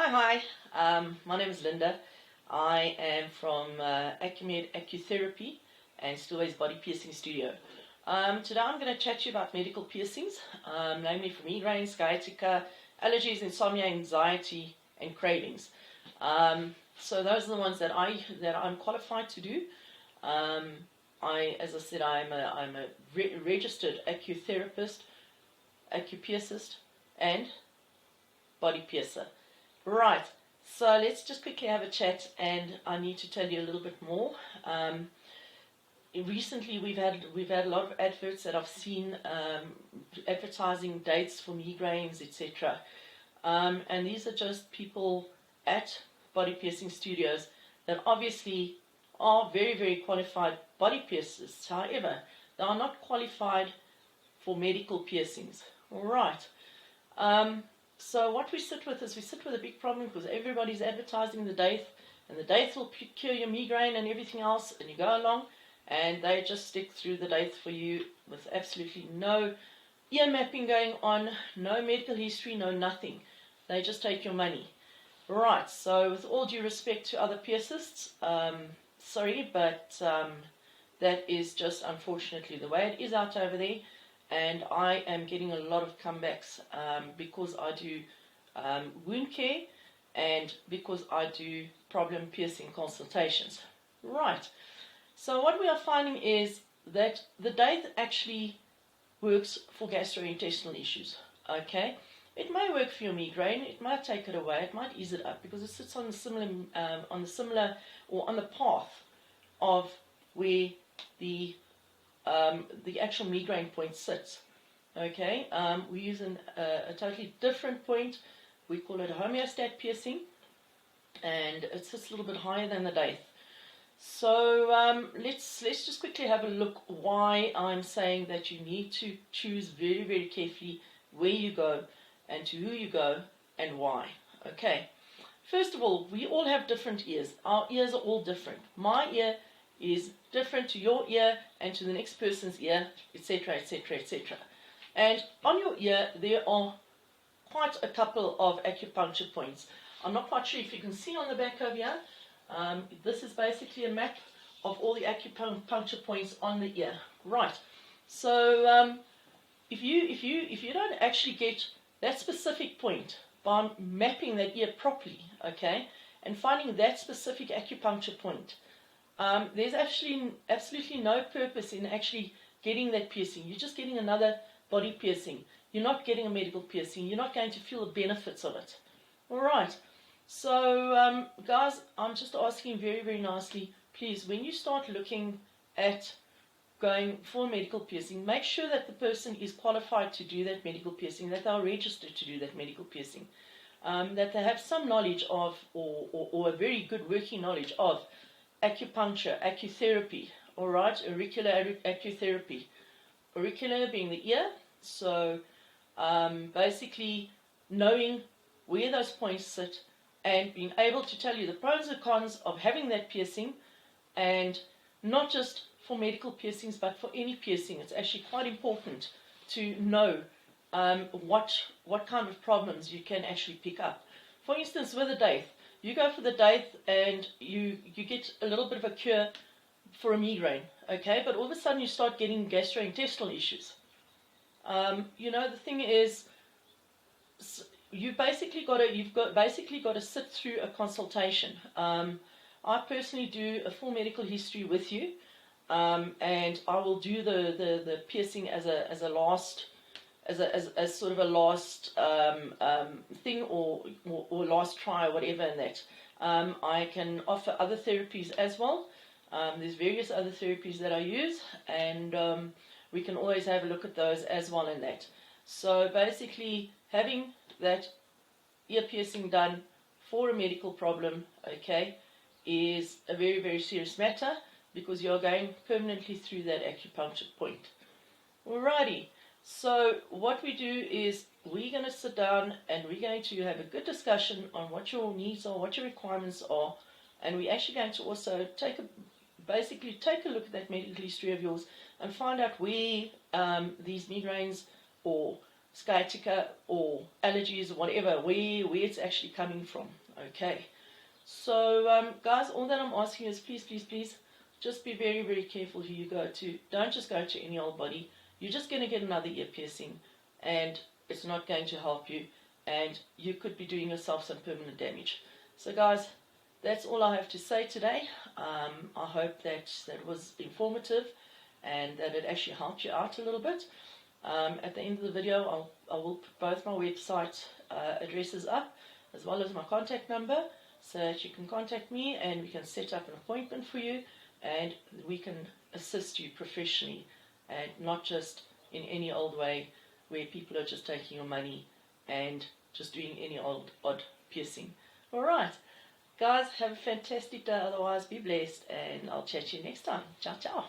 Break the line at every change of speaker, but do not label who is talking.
Hi, my name is Linda. I am from Acumed Acutherapy and Stillways Body Piercing Studio. Today I'm going to chat to you about medical piercings, namely for migraines, sciatica, allergies, insomnia, anxiety, and cravings. So those are the ones that I'm qualified to do. As I said, I'm a registered acutherapist, acupiercist, and body piercer. Right, so let's just quickly have a chat, and I need to tell you a little bit more. Recently, we've had a lot of adverts that I've seen advertising dates for migraines, etc. And these are just people at body piercing studios that obviously are very, very qualified body piercers. However, they are not qualified for medical piercings. All right. So what we sit with a big problem because everybody's advertising the daith, and the daith will cure your migraine and everything else, and you go along and they just stick through the daith for you with absolutely no ear mapping going on, no medical history, no nothing. They just take your money. Right, so with all due respect to other piercists, sorry, but that is just unfortunately the way it is out over there. And I am getting a lot of comebacks because I do wound care and because I do problem piercing consultations. Right. So what we are finding is that the daith actually works for gastrointestinal issues. Okay. It may work for your migraine. It might take it away. It might ease it up because it sits on the similar or on the path of where the actual migraine point sits. Okay, we use a totally different point. We call it a homeostat piercing, and it sits a little bit higher than the daith. So let's just quickly have a look why I'm saying that you need to choose very, very carefully where you go and to who you go and why. Okay, first of all, we all have different ears. Our ears are all different. My ear is different to your ear and to the next person's ear, etc., etc., etc. And on your ear, there are quite a couple of acupuncture points. I'm not quite sure if you can see on the back over here. This is basically a map of all the acupuncture points on the ear. Right. So if you don't actually get that specific point by mapping that ear properly, okay, and finding that specific acupuncture point, there's actually absolutely no purpose in actually getting that piercing. You're just getting another body piercing. You're not getting a medical piercing. You're not going to feel the benefits of it. All right. So, guys, I'm just asking very, very nicely, please, when you start looking at going for a medical piercing, make sure that the person is qualified to do that medical piercing, that they are registered to do that medical piercing, that they have some knowledge of or a very good working knowledge of acupuncture, acutherapy, all right, auricular acutherapy. Auricular being the ear, so basically knowing where those points sit and being able to tell you the pros and cons of having that piercing, and not just for medical piercings but for any piercing. It's actually quite important to know what kind of problems you can actually pick up. For instance, with a daith, you go for the daith and you get a little bit of a cure for a migraine, okay? But all of a sudden you start getting gastrointestinal issues. The thing is, you've basically got to sit through a consultation. I personally do a full medical history with you, and I will do the piercing as a last. As sort of a last thing or last try or whatever in that. I can offer other therapies as well. There's various other therapies that I use, and we can always have a look at those as well in that. So basically, having that ear piercing done for a medical problem, okay, is a very, very serious matter because you're going permanently through that acupuncture point. Alrighty. So what we do is we're going to sit down and we're going to have a good discussion on what your needs are, what your requirements are, and we're actually going to also take a look at that medical history of yours and find out where these migraines or sciatica or allergies or whatever, where it's actually coming from. Okay. So, guys, all that I'm asking is please, please, please, just be very, very careful who you go to. Don't just go to any old body. You're just going to get another ear piercing, and it's not going to help you, and you could be doing yourself some permanent damage. So, guys, that's all I have to say today. I hope that was informative and that it actually helped you out a little bit. At the end of the video, I will put both my website addresses up, as well as my contact number, so that you can contact me and we can set up an appointment for you and we can assist you professionally and not just in any old way where people are just taking your money and just doing any odd piercing. Alright, guys, have a fantastic day, otherwise be blessed, and I'll chat to you next time. Ciao, ciao.